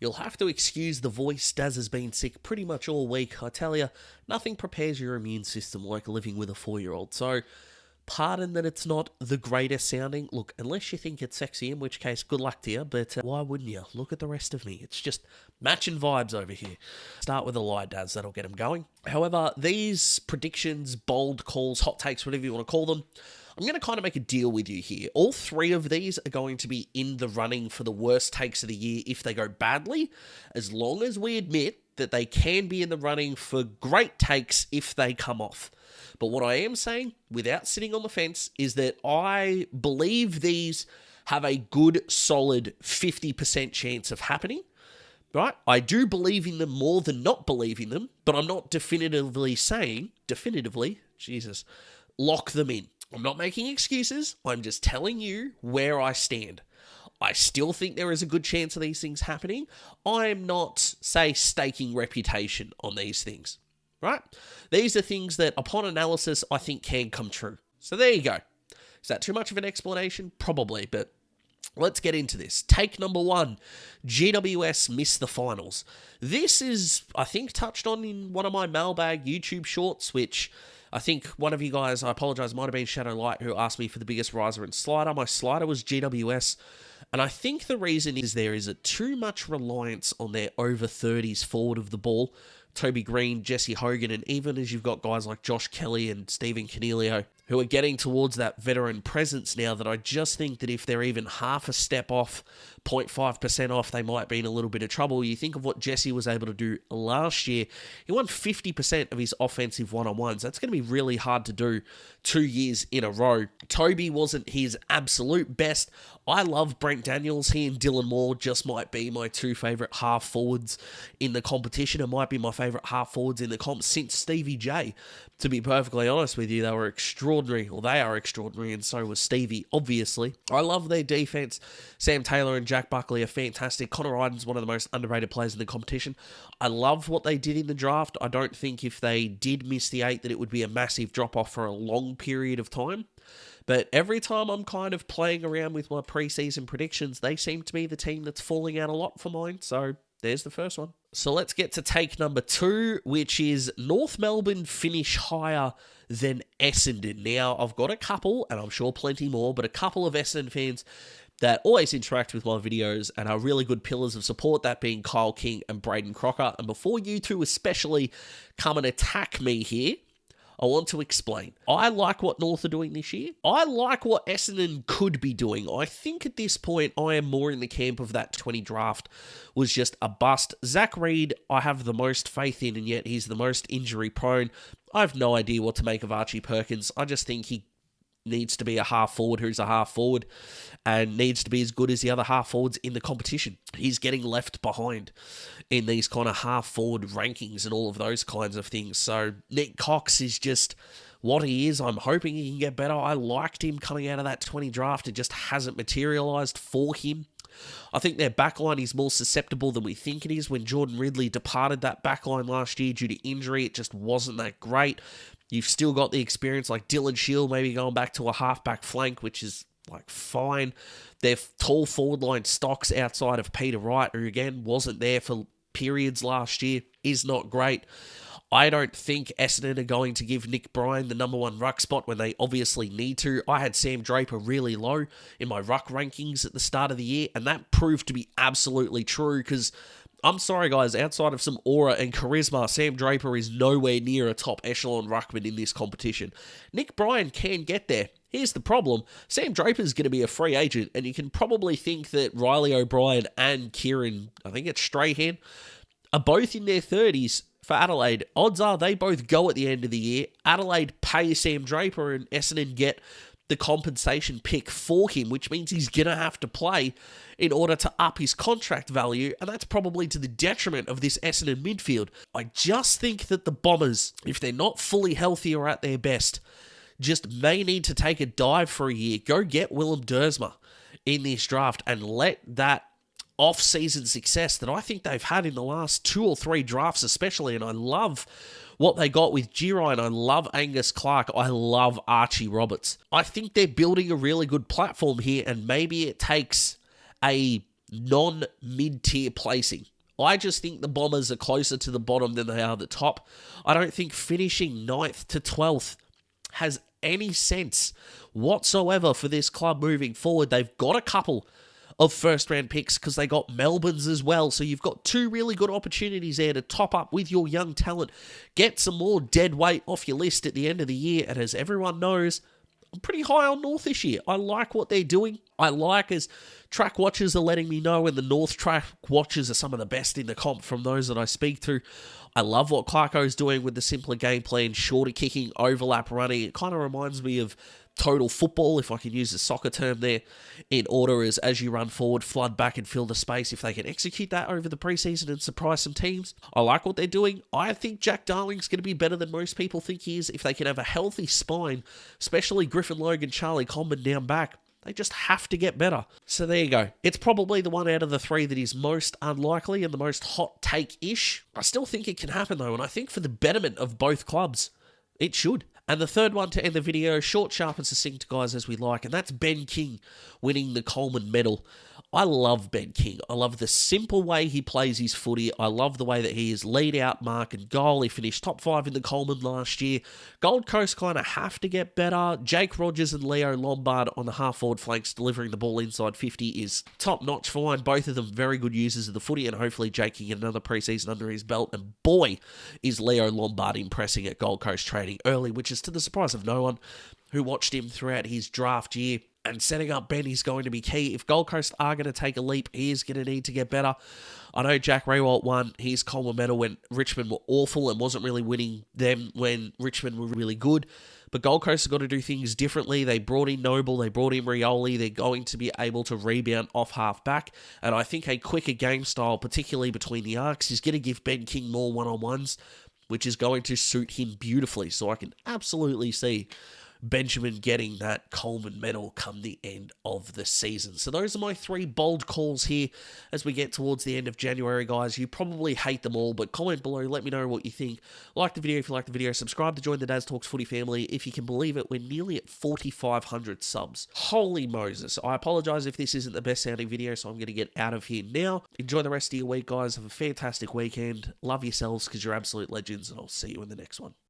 You'll have to excuse the voice. Daz has been sick pretty much all week. I tell you, nothing prepares your immune system like living with a 4-year-old. So, pardon that it's not the greatest sounding. Look, unless you think it's sexy, in which case, good luck to you. But why wouldn't you? Look at the rest of me. It's just matching vibes over here. Start with a lie, Daz. That'll get them going. However, these predictions, bold calls, hot takes, whatever you want to call them, I'm going to kind of make a deal with you here. All three of these are going to be in the running for the worst takes of the year if they go badly, as long as we admit that they can be in the running for great takes if they come off. But what I am saying, without sitting on the fence, is that I believe these have a good, solid 50% chance of happening. Right? I do believe in them more than not believing them, but I'm not definitively saying, Jesus, lock them in. I'm not making excuses. I'm just telling you where I stand. I still think there is a good chance of these things happening. I'm not, say, staking reputation on these things, right? These are things that, upon analysis, I think can come true. So there you go. Is that too much of an explanation? Probably, but let's get into this. Take number 1, GWS missed the finals. This is, I think, touched on in one of my mailbag YouTube shorts, which I think one of you guys, I apologize, might have been Shadow Light, who asked me for the biggest riser and slider. My slider was GWS. And I think the reason is there is a too much reliance on their over 30s forward of the ball. Toby Green, Jesse Hogan, and even as you've got guys like Josh Kelly and Stephen Canelio, who are getting towards that veteran presence now, that I just think that if they're even half a step off, 0.5% off, they might be in a little bit of trouble. You think of what Jesse was able to do last year. He won 50% of his offensive one-on-ones. That's going to be really hard to do 2 years in a row. Toby wasn't his absolute best. I love Brent Daniels. He and Dylan Moore just might be my two favourite half forwards in the competition. It might be my favourite half forwards in the comp since Stevie J. To be perfectly honest with you, they were extraordinary, or they are extraordinary, and so was Stevie, obviously. I love their defense. Sam Taylor and Jack Buckley are fantastic. Connor Iden's one of the most underrated players in the competition. I love what they did in the draft. I don't think if they did miss the 8 that it would be a massive drop-off for a long period of time. But every time I'm kind of playing around with my preseason predictions, they seem to be the team that's falling out a lot for mine. So there's the first one. So let's get to take number 2, which is North Melbourne finish higher than Essendon. Now, I've got a couple, and I'm sure plenty more, but a couple of Essendon fans that always interact with my videos and are really good pillars of support, that being Kyle King and Braden Crocker. And before you two especially come and attack me here, I want to explain. I like what North are doing this year. I like what Essendon could be doing. I think at this point, I am more in the camp of that 20 draft was just a bust. Zach Reed, I have the most faith in, and yet he's the most injury prone. I have no idea what to make of Archie Perkins. I just think he needs to be a half forward who's a half forward and needs to be as good as the other half forwards in the competition. He's getting left behind in these kind of half forward rankings and all of those kinds of things. So Nick Cox is just what he is. I'm hoping he can get better. I liked him coming out of that 20 draft. It just hasn't materialised for him. I think their backline is more susceptible than we think it is. When Jordan Ridley departed that backline last year due to injury, it just wasn't that great. You've still got the experience like Dylan Shield maybe going back to a halfback flank, which is like fine. Their tall forward line stocks outside of Peter Wright, who again wasn't there for periods last year, is not great. I don't think Essendon are going to give Nick Bryan the number 1 ruck spot when they obviously need to. I had Sam Draper really low in my ruck rankings at the start of the year, and that proved to be absolutely true because I'm sorry, guys, outside of some aura and charisma, Sam Draper is nowhere near a top echelon ruckman in this competition. Nick Bryan can get there. Here's the problem. Sam Draper's going to be a free agent, and you can probably think that Riley O'Brien and Kieran, I think it's Strahan, are both in their 30s for Adelaide. Odds are they both go at the end of the year. Adelaide pay Sam Draper, and Essendon get the compensation pick for him, which means he's going to have to play in order to up his contract value, and that's probably to the detriment of this Essendon midfield. I just think that the Bombers, if they're not fully healthy or at their best, just may need to take a dive for a year. Go get Willem Dersma in this draft and let that off-season success that I think they've had in the last 2 or 3 drafts especially, and I love what they got with G-Ryan. I love Angus Clark. I love Archie Roberts. I think they're building a really good platform here, and maybe it takes a non-mid-tier placing I just think the Bombers are closer to the bottom than they are the top. I don't think finishing 9th to 12th has any sense whatsoever for this club moving forward. They've got a couple of first-round picks because they got Melbourne's as well. So you've got two really good opportunities there to top up with your young talent, get some more dead weight off your list at the end of the year. And as everyone knows, I'm pretty high on North this year. I like what they're doing. I like, as track watchers are letting me know, and the North track watchers are some of the best in the comp from those that I speak to. I love what Clarko's doing with the simpler game plan, shorter kicking, overlap running. It kind of reminds me of total football, if I can use the soccer term there, in order as you run forward, flood back and fill the space. If they can execute that over the preseason and surprise some teams, I like what they're doing. I think Jack Darling's going to be better than most people think he is. If they can have a healthy spine, especially Griffin Logan, Charlie Coleman down back, they just have to get better. So there you go. It's probably the one out of the three that is most unlikely and the most hot take-ish. I still think it can happen though, and I think for the betterment of both clubs, it should. And the third one to end the video, short, sharp and succinct, guys, as we like, and that's Ben King winning the Coleman medal. I love Ben King. I love the simple way he plays his footy. I love the way that he is lead out, mark and goal. He finished top 5 in the Coleman last year. Gold Coast kind of have to get better. Jake Rogers and Leo Lombard on the half-forward flanks delivering the ball inside 50 is top-notch fine. Both of them very good users of the footy, and hopefully Jake can get another preseason under his belt. And boy, is Leo Lombard impressing at Gold Coast trading early, which is to the surprise of no one who watched him throughout his draft year. And setting up Ben is going to be key. If Gold Coast are going to take a leap, he is going to need to get better. I know Jack Riewoldt won his Coleman medal when Richmond were awful and wasn't really winning them when Richmond were really good. But Gold Coast have got to do things differently. They brought in Noble, they brought in Rioli. They're going to be able to rebound off half back. And I think a quicker game style, particularly between the arcs, is going to give Ben King more one-on-ones, which is going to suit him beautifully. So I can absolutely see Benjamin getting that Coleman medal come the end of the season. So those are my 3 bold calls here as we get towards the end of January, guys. You probably hate them all, but comment below, let me know what you think. Like the video if you like the video, subscribe to join the Daz Talks Footy family. If you can believe it, we're nearly at 4,500 subs. Holy Moses. I apologise if this isn't the best sounding video, so I'm going to get out of here now. Enjoy the rest of your week, guys. Have a fantastic weekend. Love yourselves because you're absolute legends, and I'll see you in the next one.